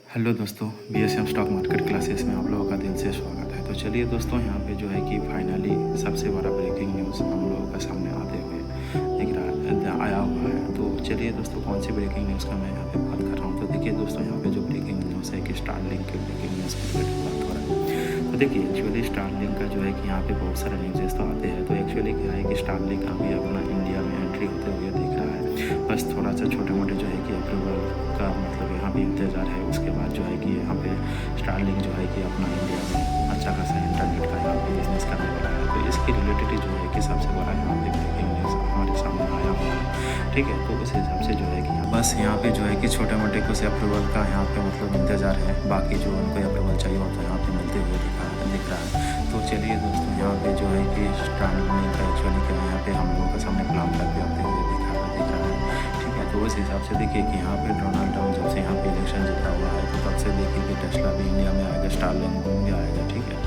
Hello दोस्तों, BSM stock market classes में आप लोगों का दिल से स्वागत है। तो चलिए दोस्तों, यहाँ पे जो है कि फाइनली सबसे बड़ा ब्रेकिंग न्यूज़ हम लोगों का सामने आते हुए आया हुआ है। तो चलिए दोस्तों, कौन सी ब्रेकिंग न्यूज़ का मैं यहाँ पे बात कर रहा हूँ। तो देखिए दोस्तों, यहाँ पे जो ब्रेकिंग न्यूज़ है कि स्टारलिंक के ब्रेकिंग न्यूज़ की बात हो रहा है। तो देखिए एक्चुअली स्टारलिंक का जो है कि यहाँ पे बहुत सारे न्यूज़ेस तो आते हैं। तो एक्चुअली क्या है कि स्टारलिंक अभी अपना इंडिया में एंट्री होते हुए दिख रहा है। बस थोड़ा सा छोटे मोटे जो है कि अप्रूवल का मतलब यहाँ पे इंतज़ार है। उसके बाद जो है कि यहाँ पे स्टारलिंक जो है कि अपना इंडिया में अच्छा खासा इंटरनेट का यहाँ पे बिजनेस करने वाला है। तो इसके रिलेटेड जो है कि सबसे बड़ा यहाँ पे ब्रेकिंग न्यूज़ हमारे सामने आया हुआ है। ठीक है, तो उस हिसाब से जो है कि बस यहाँ पे जो है कि छोटे मोटे कुछ अप्रूवल का यहाँ पे मतलब इंतज़ार है। बाकी जो उनको अप्रूवल चाहिए होता है यहाँ पे मिलते हुए दिख रहा है। तो चलिए दोस्तों, यहाँ पे जो है कि स्टारलिंक का एक्चुअली क्या यहाँ पे हम लोगों के सामने प्लान करके आते हुए दिख रहा है। ठीक है, तो उस हिसाब से देखिए कि यहाँ पे डोनाल्ड ट्रम्प जब से यहाँ पे इलेक्शन जीता हुआ है तो तब से देखिए कि टेस्ला भी इंडिया में आएगा, स्टारलिंक भी आएगा। ठीक है,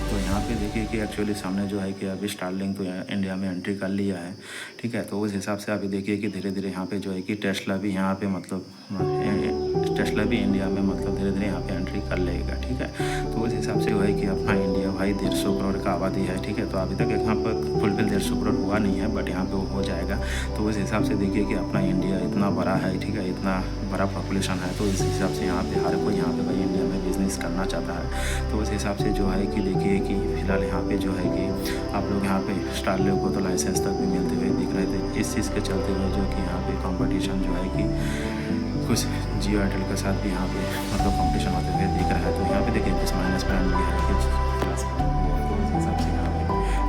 तो यहाँ पे देखिए कि एक्चुअली सामने जो है कि अभी स्टारलिंक तो इंडिया में एंट्री कर लिया है। ठीक है, तो उस हिसाब से अभी देखिए कि धीरे धीरे यहाँ पे जो है कि टेस्ला भी यहाँ पे मतलब टेस्ला भी इंडिया में मतलब धीरे धीरे यहाँ पे एंट्री कर लेगा। ठीक है, तो उस हिसाब से जो है कि अपना इंडिया भाई 150 करोड़ का आबादी है। ठीक है, तो अभी तक यहाँ पर फुलफिल 150 करोड़ हुआ नहीं है, बट यहाँ पे वो हो जाएगा। तो उस हिसाब से देखिए कि अपना इंडिया इतना बड़ा है। ठीक है, इतना बड़ा पॉपुलेशन है, तो इस हिसाब से यहाँ पे हर कोई यहाँ पे भाई इंडिया में बिजनेस करना चाहता है। तो उस हिसाब से जो है कि देखिए कि फिलहाल यहाँ पे जो है कि आप लोग यहाँ पे स्टारलिंक को तो लाइसेंस तक भी मिलते हुए दिख रहे थे। इस चीज़ के चलते हुए जो कि यहाँ पे कंपटीशन जो है कि कुछ जियो एयरटेल के साथ भी यहाँ पे मतलब कंपटीशन होते हुए दिख रहा है। तो यहाँ पे देखिए कुछ माइनस ब्रांड भी है, कुछ प्लस ब्रांड भी है। तो उस हिसाब से यहाँ पे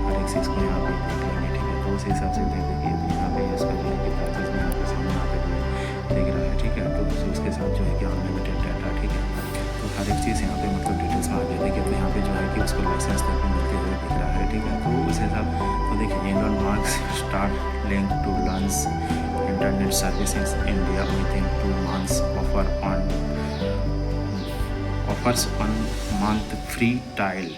हर एक चीज़ को यहाँ पे देख लेंगे। ठीक है, तो उस हिसाब से देख देखिए तो यहाँ पे इसका जो है कि प्राइसेस भी यहाँ पे सामने आते हुए दिख रहा है। ठीक है, तो उसके साथ जो है कि अनलिमिटेड डाटा। ठीक है, तो हर एक चीज़ यहाँ पे मतलब डिटेल्स में आ गया। देखिए तो यहाँ पे जो है कि उसको लाइसेंस तक भी मिलते हुए दिख रहा है। ठीक है, तो उस हिसाब तो देखिए Elon Musk Starlink to launch internet services India within 2 months offers 1 month free trial.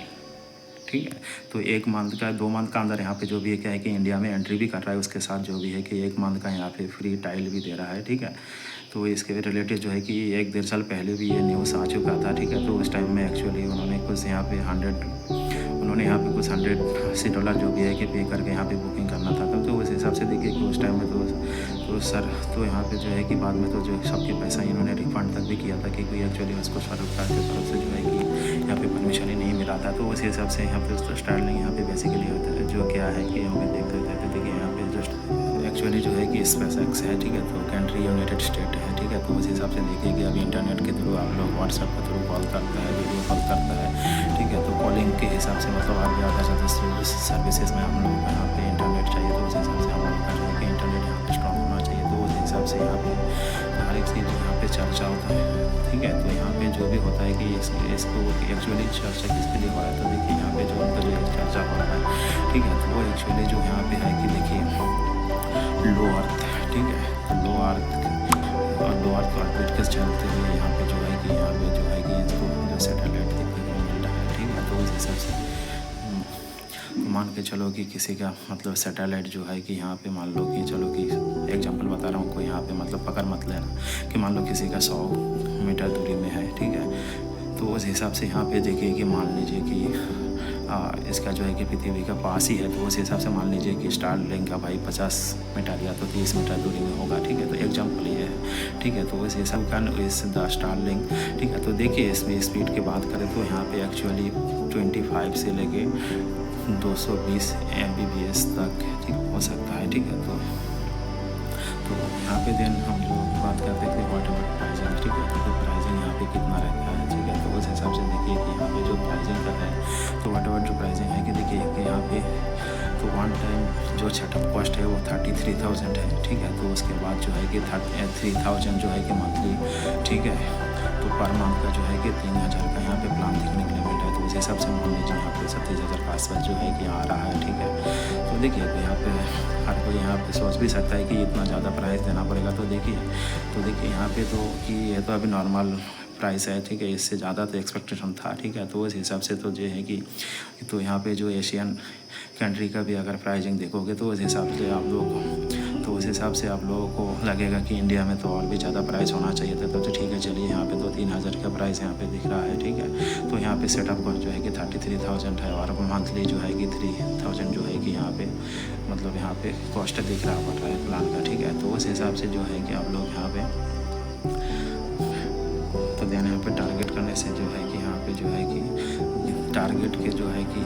ठीक है, तो 1 मंथ का 2 मंथ का अंदर यहाँ पे जो भी है क्या है कि इंडिया में एंट्री भी कर रहा है, उसके साथ जो भी है कि 1 मंथ का यहाँ पे फ्री ट्रायल भी दे रहा है। ठीक है, तो इसके रिलेटेड जो है कि 1-1.5 साल पहले भी ये न्यूज़ आ चुका था। ठीक है, तो उस टाइम में एक्चुअली उन्होंने कुछ यहाँ पे कुछ $180 जो भी है कि पे करके यहाँ पे बुकिंग करना था। तो उस हिसाब से देखिए कि उस टाइम में तो यहाँ पे जो है कि बाद में तो जो सबके पैसा इन्होंने रिफंड तक भी किया था, क्योंकि एक्चुअली उसको सरकार की तरफ से जो है कि यहाँ पे परमिशन ही नहीं मिला था। तो उस हिसाब से यहाँ पे स्टारलिंक यहाँ पे बेसिकली होता है जो क्या है कि हमें देख रहे थे। देखिए यहाँ पे जस्ट एक्चुअली जो है कि स्पेसएक्स है। ठीक है, तो कंट्री यूनाइटेड स्टेट है। ठीक है, तो उस हिसाब से देखिए कि अभी इंटरनेट के थ्रू आप लोग व्हाट्सएप के थ्रू कॉल करता है, वीडियो कॉल करता है। ठीक है, तो कॉलिंग के हिसाब से मतलब आप ज़्यादा से ज़्यादा सर्विसेज में हम लोग को यहाँ पे इंटरनेट चाहिए। तो उस हिसाब से हम लोग का जो है कि इंटरनेट यहाँ पे स्ट्रॉन्ग होना चाहिए। तो उस हिसाब से यहाँ पे हर एक चीज़ यहाँ पे चर्चा होता है। ठीक है, तो यहाँ पे जो भी होता है कि इसको एक्चुअली चर्चा किसके लिए हो रहा है। तो देखिए यहाँ पे जो उनका जो चर्चा हो रहा है। ठीक है, तो वो एक्चुअली जो यहाँ पे है कि देखिए लो अर्थ। ठीक है, तो लो अर्थ ऑर्बिट के चलते हुए यहाँ पे जो है कि इसको जो सैटेलाइट देखने को मिल रहा है। ठीक है, तो उस हिसाब से मान के चलो कि किसी का मतलब सैटेलाइट जो है कि यहाँ पे मान लो कि चलो कि एग्जांपल बता रहा हूँ, कोई यहाँ पे मतलब पकड़ मत लेना कि मान लो किसी का 100 मीटर दूरी में है। ठीक है, तो उस हिसाब से यहाँ पे देखिए कि मान लीजिए कि इसका जो है कि पृथ्वी का पास ही है। तो उस हिसाब से मान लीजिए कि स्टारलिंक का भाई 50 मीटर या तो 30 मीटर दूरी में होगा। ठीक है, तो एग्जाम्पल ये है। ठीक है, तो उस हिसाब का इस द स्टारलिंक। ठीक है, तो देखिए इसमें स्पीड की बात करें तो यहाँ पे एक्चुअली 25 से लेके 220 Mbps तक ठीक हो सकता है। ठीक है, तो यहाँ पे देन हम जो बात करते थे व्हाट प्राइसिंग। ठीक है, तो प्राइसिंग यहाँ पे कितना रहता है। ठीक है, तो उस हिसाब से देखिए कि यहाँ पे जो प्राइसिंग का है तो व्हाट जो प्राइसिंग है कि देखिए कि यहाँ पे तो 1 टाइम जो सेटअप कॉस्ट है वो 33,000 है। ठीक है, तो उसके बाद जो है कि 3,000 जो है कि मंथली। ठीक है, तो पर मंथ का जो है कि 3,000 का यहाँ पे प्लान देखने के लिए मिल रहा है। तो उस हिसाब से मान लीजिए यहाँ पे 37,000 का आसपास जो है कि आ रहा है। ठीक है, तो देखिए तो यहाँ पे हर कोई यहाँ पे सोच भी सकता है कि इतना ज़्यादा प्राइस देना पड़ेगा। तो देखिए यहाँ पे तो कि ये तो अभी नॉर्मल प्राइस है। ठीक है, इससे ज़्यादा तो एक्सपेक्टेशन था। ठीक है, तो उस हिसाब से तो जो है कि तो यहाँ पे जो एशियन कंट्री का भी अगर प्राइसिंग देखोगे तो उस हिसाब से आप लोग तो उस हिसाब से आप लोगों को लगेगा कि इंडिया में तो और भी ज़्यादा प्राइस होना चाहिए था। तो ठीक है, चलिए यहाँ पे 2-3 हज़ार का प्राइस यहाँ पे दिख रहा है, ठीक है। तो यहाँ पे सेटअप कॉस्ट जो है कि 33,000 है और मंथली जो है कि 3,000 जो है कि यहाँ पे मतलब यहाँ पे कॉस्ट दिख रहा पड़ रहा है प्लान का, ठीक है। तो उस हिसाब से जो है कि आप लोग यहाँ पे तो देन यहाँ पे टारगेट करने से जो है कि यहाँ पे जो है कि टारगेट के जो है कि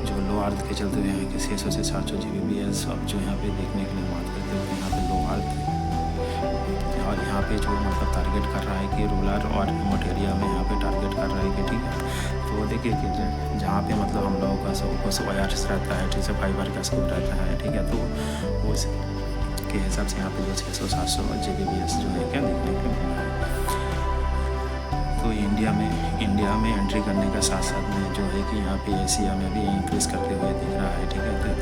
जो लो अर्थ के चलते हुए हैं कि 600 से 700 Gbps अब जो यहाँ पे देखने के लिए बात करते हैं, यहाँ पे लो अर्थ और यहाँ पे जो मतलब टारगेट कर रहा है कि रूरल और रिमोट एरिया में यहाँ पे टारगेट कर रहा है कि ठीक है। तो देखिए कि जहाँ पे मतलब हम लोगों का सब वायर्स रहता है, ठीक है, फाइबर का स्कोप रहता है, ठीक है। तो उस के हिसाब से यहाँ पे जो 600-700 Gbps जो है क्या देखने को मिल रहा है। तो इंडिया में एंट्री करने का साथ साथ में जो है कि यहाँ पे एशिया में भी इंक्रीज़ करते हुए दिख रहा है, ठीक है।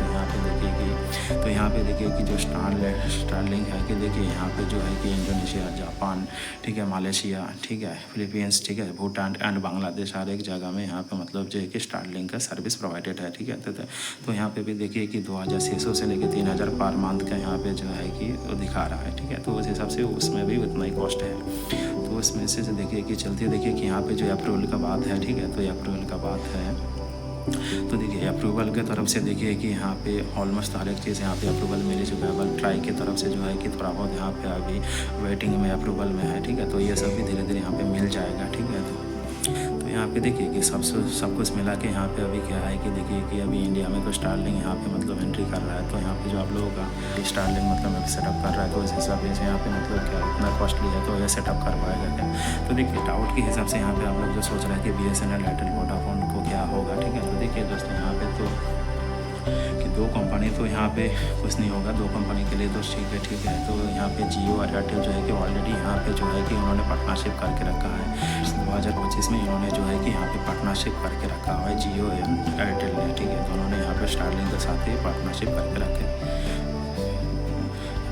तो यहाँ पे देखिए कि जो स्टारलिंक है कि देखिए यहाँ पे जो है कि इंडोनेशिया, जापान, ठीक है, मलेशिया, ठीक है, फिलीपींस, ठीक है, भूटान एंड बांग्लादेश हर एक जगह में यहाँ पे मतलब जो है कि स्टारलिंक का सर्विस प्रोवाइडेड है, ठीक है। तो यहाँ पे भी देखिए कि 2,600 से लेकर 3,000 पर मंथ का यहाँ पे जो है कि वो दिखा रहा है, ठीक है। तो उस हिसाब से उसमें भी उतना ही कॉस्ट है। तो उसमें से देखिए कि चलते देखिए कि यहाँ पे जो अप्रूवल का बात है, ठीक है। तो अप्रूवल का बात है तो देखिए अप्रूवल के तरफ से देखिए कि यहाँ पे ऑलमोस्ट हर एक चीज़ यहाँ पे अप्रूवल मिल चुका है। बल ट्राई की तरफ से जो है कि थोड़ा बहुत यहाँ पे अभी वेटिंग में अप्रूवल में है, ठीक है। तो ये सब भी धीरे धीरे यहाँ पे मिल जाएगा, ठीक है। तो यहाँ पे देखिए कि सब कुछ मिला के यहाँ पे अभी क्या है कि देखिए कि अभी इंडिया में तो स्टारलिंक यहाँ पे मतलब एंट्री कर रहा है। तो यहाँ पे जो आप लोगों का स्टारलिंक मतलब सेटअप कर रहा है, तो इस हिसाब से यहाँ पे मतलब क्या इतना कॉस्टली है तो ये सेटअप कर पाएगा क्या। तो देखिए डाउट के हिसाब से यहाँ पे आप लोग जो सोच रहे हैं कि BSNL, एयरटेल, वोडाफोन को क्या होगा, ठीक है। तो देखिए दोस्तों यहाँ पे तो कि 2 कंपनी तो यहाँ पे कुछ नहीं होगा, 2 कंपनी के लिए तो ठीक है। तो यहाँ पे जियो और एयरटेल जो है कि ऑलरेडी यहाँ पे जो है कि उन्होंने पार्टनरशिप करके रखा है। 2025 में इन्होंने जो है कि यहाँ पे पार्टनरशिप करके रखा हुआ है जियो एंड एयरटेल ने, ठीक है। तो उन्होंने यहाँ पे स्टारलिंक के साथ ही पार्टनरशिप करके रखे।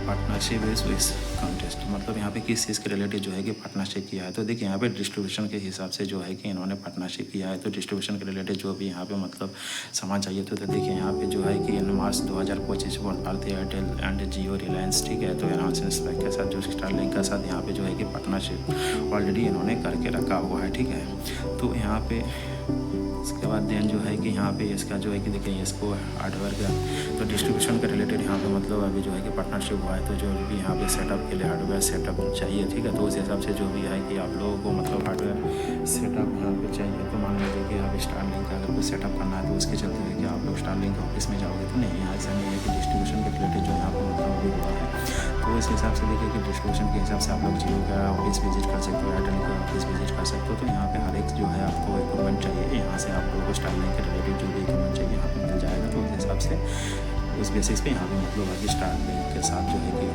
पार्टनरशिप इस कॉन्टेस्ट मतलब यहाँ पे किस चीज़ के रिलेटेड जो है कि पार्टनरशिप किया है। तो देखिए यहाँ पे डिस्ट्रीब्यूशन के हिसाब से जो है कि इन्होंने पार्टनरशिप किया है। तो डिस्ट्रीब्यूशन के रिलेटेड जो भी यहाँ पे मतलब सामान चाहिए तो देखिए यहाँ पे जो है कि मार्च 2025 को भारतीय एयरटेल एंड जियो, रिलायंस, ठीक है। तो एनाउंस के साथ जो स्टारलिंक के साथ यहाँ पे जो है कि पार्टनरशिप ऑलरेडी इन्होंने करके रखा हुआ है, ठीक है। तो यहाँ पे उसके बाद देन जो है कि यहाँ पे इसका जो है कि देखिए इसको हार्डवेयर का तो डिस्ट्रीब्यूशन के रिलेटेड यहाँ पे मतलब अभी जो है कि पार्टनरशिप हुआ है। तो जो भी यहाँ पे सेटअप के लिए हार्डवेयर सेटअप चाहिए, ठीक है। तो उस हिसाब से जो भी है कि आप लोगों को मतलब हार्डवेयर सेटअप यहाँ पे चाहिए। तो मान लीजिए कि आप स्टारलिंक का अगर कुछ सेटअप करना है तो उसके चलते हुए कि आप लोग स्टारलिंक ऑफिस में जाओगे तो नहीं, यहाँ ऐसा नहीं है कि डिस्ट्रीब्यूशन के रिलेटेड जो यहाँ पर मतलब अभी हुआ है। तो इस हिसाब से देखिए कि डिस्ट्रीब्यूशन के हिसाब से आप लोग जियो का ऑफिस विजिट कर सकते हो, एयरटेल का ऑफिस विजिट कर सकते हो। तो यहाँ पे हर एक जो है आपको इक्विपमेंट चाहिए, यहाँ से आप लोगों को स्टारलिंक के रिलेटेड जो भी इक्विपमेंट चाहिए यहाँ पे मिल जाएगा। तो उस हिसाब से उस बेसिस पे यहाँ पे मतलब अभी स्टारलिंक के साथ जो है कि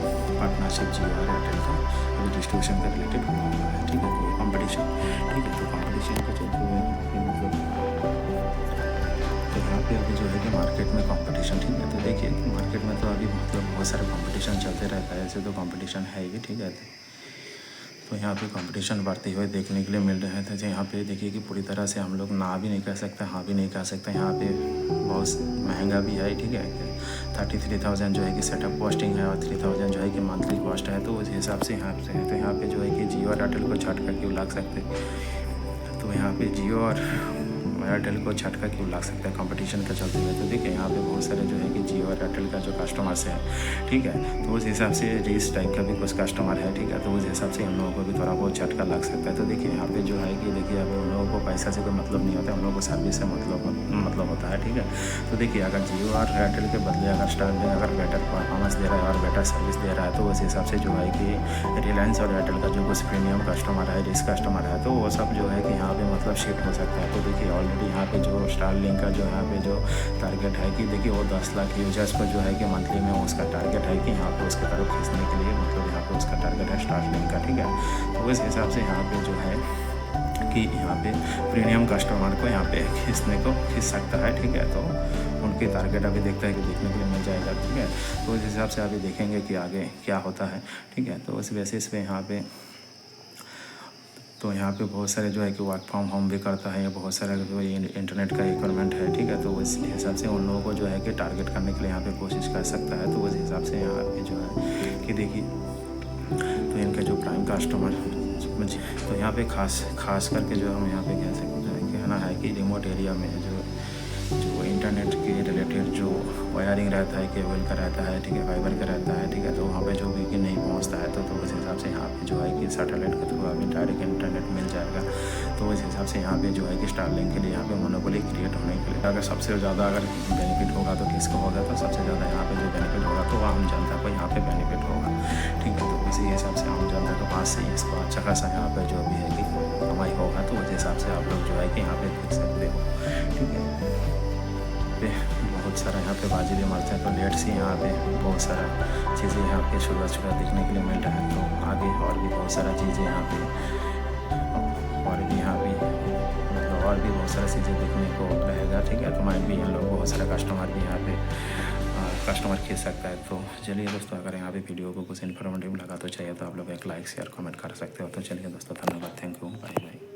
पार्टनरशिप जियो और एयरटेल का अभी डिस्ट्रीब्यूशन के रिलेटेड हुआ हुआ है, ठीक है। तो कॉम्पिटिशन, ठीक है। तो कॉम्पिटिशन को चलते हुए मतलब तो यहाँ पे अभी जो है कि मार्केट में कंपटीशन, ठीक है। तो देखिए मार्केट में तो अभी मतलब बहुत सारे कंपटीशन चलते रहता है, ऐसे तो कंपटीशन है ही, ठीक है। तो यहाँ पे कंपटीशन बढ़ते हुए देखने के लिए मिल रहे थे। यहाँ पे देखिए कि पूरी तरह से हम लोग ना भी नहीं कह सकते, हाँ भी नहीं कह सकते। यहाँ पे बहुत महंगा भी है, ठीक है। 33,000 जो है कि सेटअप कॉस्टिंग है और 3,000 जो है कि मंथली कॉस्ट है। तो उस हिसाब से यहाँ पे तो यहाँ पे जो है कि जियो और एयरटेल को झटका क्यों लग सकते। तो यहाँ पे जियो और एयरटेल को झटका क्यों लग सकता है कंपटीशन का चलते हुए। तो देखिए यहाँ पे बहुत सारे जो है कि जियो और एयरटेल का जो कस्टमर्स है, ठीक है। तो उस हिसाब से इस टाइप का भी कुछ कस्टमर है, ठीक है। तो उस हिसाब से हम लोगों को भी थोड़ा बहुत झटका लग सकता है। तो देखिए यहाँ पे जो है कि देखिए अब हम लोगों को पैसा से कोई मतलब नहीं होता, हम लोगों को सर्विस से मतलब होता है, ठीक है। तो देखिए अगर जियो और एयरटेल के बदले अगर स्टारलिंक अगर बेटर परफॉर्मेंस दे रहा है और बेटर सर्विस दे रहा है तो उस हिसाब से जो है कि रिलायंस और एयरटेल का जो कुछ प्रीमियम कस्टमर है, रिस्क कस्टमर है, तो वो सब जो है कि यहाँ पे मतलब शिफ्ट हो सकता है। तो देखिए ऑलरेडी यहाँ पे जो स्टारलिंक का जो यहाँ पे जो टारगेट है कि देखिए वो 10 लाख यूजर्स को जो है कि मंथली में उसका टारगेट है कि यहाँ पे उसके तरफ खींचने के लिए मतलब यहाँ पे उसका टारगेट है स्टारलिंक का, ठीक है। तो उस हिसाब से यहाँ पे जो है कि यहाँ पे प्रीमियम कस्टमर को यहाँ पे खींच सकता है, ठीक है। तो उनकी टारगेट अभी देखते हैं कि देखने के लिए मिल जाएगा, ठीक है। तो उस हिसाब से अभी देखेंगे कि आगे क्या होता है, ठीक है। तो उस बेसिस पे यहाँ पे तो यहाँ पे बहुत सारे जो है कि वर्क फ्रॉम होम भी करता है, या बहुत सारा जो इंटरनेट का रिक्वायरमेंट है, ठीक है। तो उस हिसाब से उन लोगों को जो है कि टारगेट करने के लिए यहाँ पे कोशिश कर सकता है। तो उस हिसाब से यहाँ पे जो है कि देखिए, तो इनका जो प्राइम कस्टमर समझिए, तो यहाँ पे खास करके जो हम यहाँ पे कह सकते हैं कहना है कि रिमोट एरिया में जो इंटरनेट के रिलेटेड जो वायरिंग रहता है, केबल का रहता है, ठीक है, फाइबर का रहता है, ठीक है, तो वहाँ पे जो भी कि नहीं पहुँचता है तो उस हिसाब से यहाँ पे जो है कि सैटेलाइट के थ्रू अभी डायरेक्ट इंटरनेट मिल जाएगा। तो उस हिसाब से यहाँ पे जो है कि स्टारलिंक के लिए यहाँ पे मोनोपोली क्रिएट होने के लिए अगर सबसे ज़्यादा अगर बेनिफिट होगा तो किसको होगा, तो सबसे ज़्यादा यहाँ पे जो बेनिफिट होगा तो आम जनता को यहाँ पे बेनिफिट होगा, ठीक है। तो इसी हिसाब से आम जनता के पास से इसको अच्छा खासा यहाँ पे जो भी है कि कमाई होगा। तो उस हिसाब से आप लोग जो है कि यहाँ पे देख सकते हो, ठीक है। बहुत सारा यहाँ पे बाजी भी मारते हैं, तो लेट से यहाँ पे बहुत सारा चीज़ें यहाँ पे शुरुआत देखने के लिए मिल रहा है। तो आगे और भी बहुत सारा चीज़ें यहाँ पे और भी यहाँ भी मतलब और भी बहुत सारी चीज़ें देखने को रहेगा, ठीक है। तो माइंड भी इन लोग बहुत सारा कस्टमर भी यहाँ पे कस्टमर खींच सकता है। तो चलिए दोस्तों, अगर यहाँ पे वीडियो को कुछ इन्फॉर्मेटिव लगा तो चाहिए तो आप लोग एक लाइक शेयर कमेंट कर सकते हो। तो चलिए दोस्तों, धन्यवाद, थैंक यू, बाय बाय।